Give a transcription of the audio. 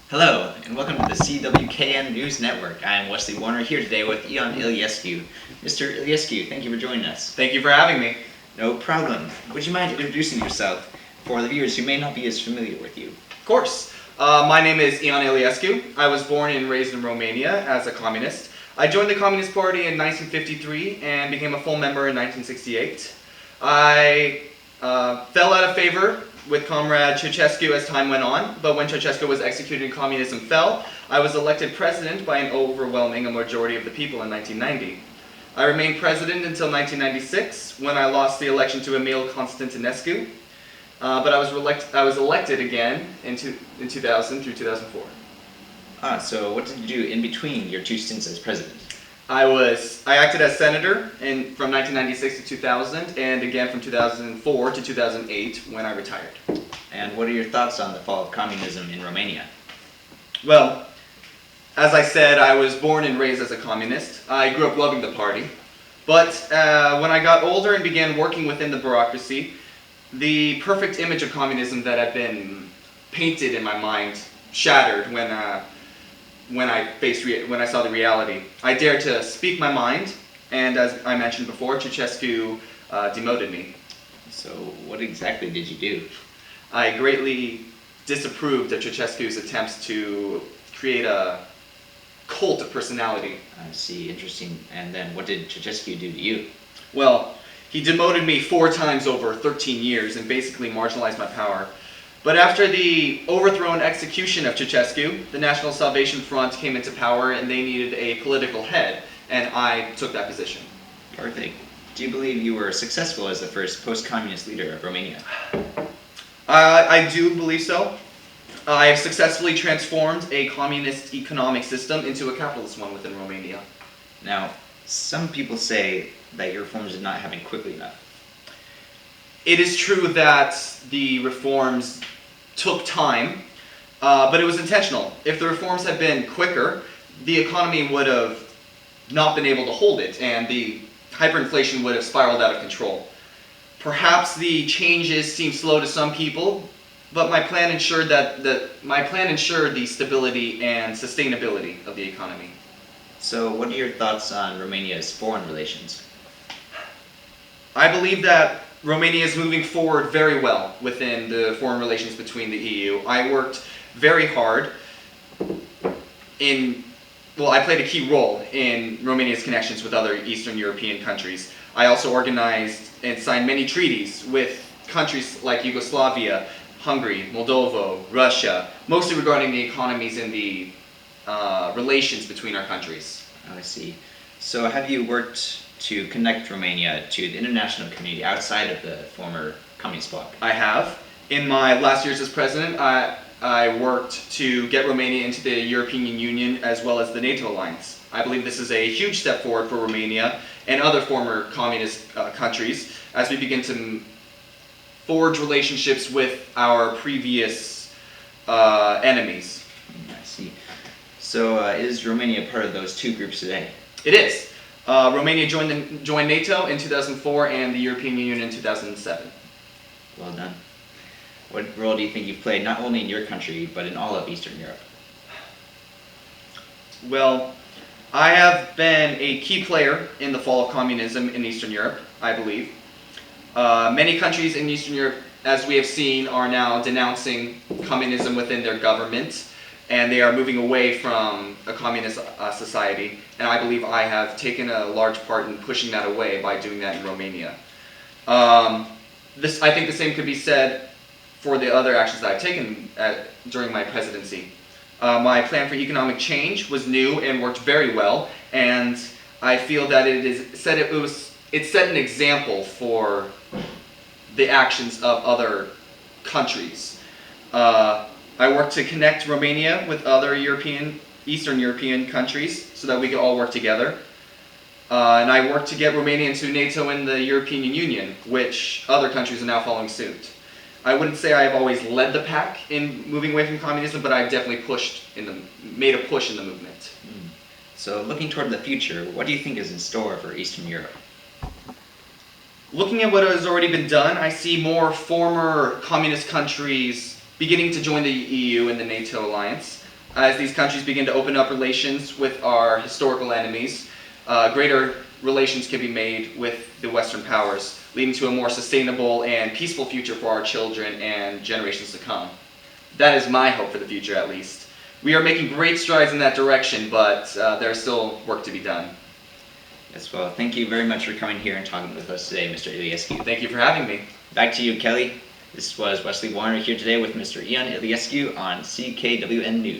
Hello, and welcome to the CWKN News Network. I am Wesley Warriner here today with Ion Iliescu. Mr. Iliescu, thank you for joining us. Thank you for having me. No problem. Would you mind introducing yourself for the viewers who may not be as familiar with you? Of course. My name is Ion Iliescu. I was born and raised in Romania as a communist. I joined the Communist Party in 1953 and became a full member in 1968. I fell out of favor with Comrade Ceausescu as time went on, but when Ceausescu was executed and communism fell, I was elected president by an overwhelming majority of the people in 1990. I remained president until 1996, when I lost the election to Emil Constantinescu, but I was elected again in 2000 through 2004. So what did you do in between your two stints as president? I acted as senator from 1996 to 2000, and again from 2004 to 2008 when I retired. And what are your thoughts on the fall of communism in Romania? Well, as I said, I was born and raised as a communist. I grew up loving the party. But when I got older and began working within the bureaucracy, the perfect image of communism that had been painted in my mind shattered when I saw the reality. I dared to speak my mind, and as I mentioned before, Ceausescu demoted me. So what exactly did you do? I greatly disapproved of Ceausescu's attempts to create a cult of personality. I see, interesting. And then what did Ceausescu do to you? Well, he demoted me 4 times over 13 years and basically marginalized my power. But after the overthrow and execution of Ceausescu, the National Salvation Front came into power and they needed a political head, and I took that position. Perfect. Do you believe you were successful as the first post-communist leader of Romania? I do believe so. I have successfully transformed a communist economic system into a capitalist one within Romania. Now, some people say that your reforms did not happen quickly enough. It is true that the reforms took time, but it was intentional. If the reforms had been quicker, the economy would have not been able to hold it, and the hyperinflation would have spiraled out of control. Perhaps the changes seem slow to some people, but my plan ensured the stability and sustainability of the economy. So what are your thoughts on Romania's foreign relations? I believe that Romania is moving forward very well within the foreign relations between the EU. I worked very hard I played a key role in Romania's connections with other Eastern European countries. I also organized and signed many treaties with countries like Yugoslavia, Hungary, Moldova, Russia, mostly regarding the economies and the relations between our countries. I see. So have you worked to connect Romania to the international community outside of the former communist bloc? I have. In my last years as president, I worked to get Romania into the European Union as well as the NATO alliance. I believe this is a huge step forward for Romania and other former communist countries as we begin to forge relationships with our previous enemies. I see. So is Romania part of those two groups today? It is. Romania joined NATO in 2004 and the European Union in 2007. Well done. What role do you think you've played, not only in your country, but in all of Eastern Europe? Well, I have been a key player in the fall of communism in Eastern Europe, I believe. Many countries in Eastern Europe, as we have seen, are now denouncing communism within their government, and they are moving away from a communist society, and I believe I have taken a large part in pushing that away by doing that in Romania. I think the same could be said for the other actions that I've taken during my presidency. My plan for economic change was new and worked very well, and I feel that it set an example for the actions of other countries. I worked to connect Romania with other Eastern European countries so that we could all work together. And I worked to get Romania into NATO and the European Union, which other countries are now following suit. I wouldn't say I've always led the pack in moving away from communism, but I've definitely made a push in the movement. So looking toward the future, what do you think is in store for Eastern Europe? Looking at what has already been done, I see more former communist countries beginning to join the EU and the NATO alliance. as these countries begin to open up relations with our historical enemies, greater relations can be made with the Western powers, leading to a more sustainable and peaceful future for our children and generations to come. That is my hope for the future, at least. We are making great strides in that direction, but there's still work to be done. Yes, well, thank you very much for coming here and talking with us today, Mr. Iliescu. Thank you for having me. Back to you, Kelly. This was Wesley Warriner here today with Mr. Ion Iliescu on CKWN News.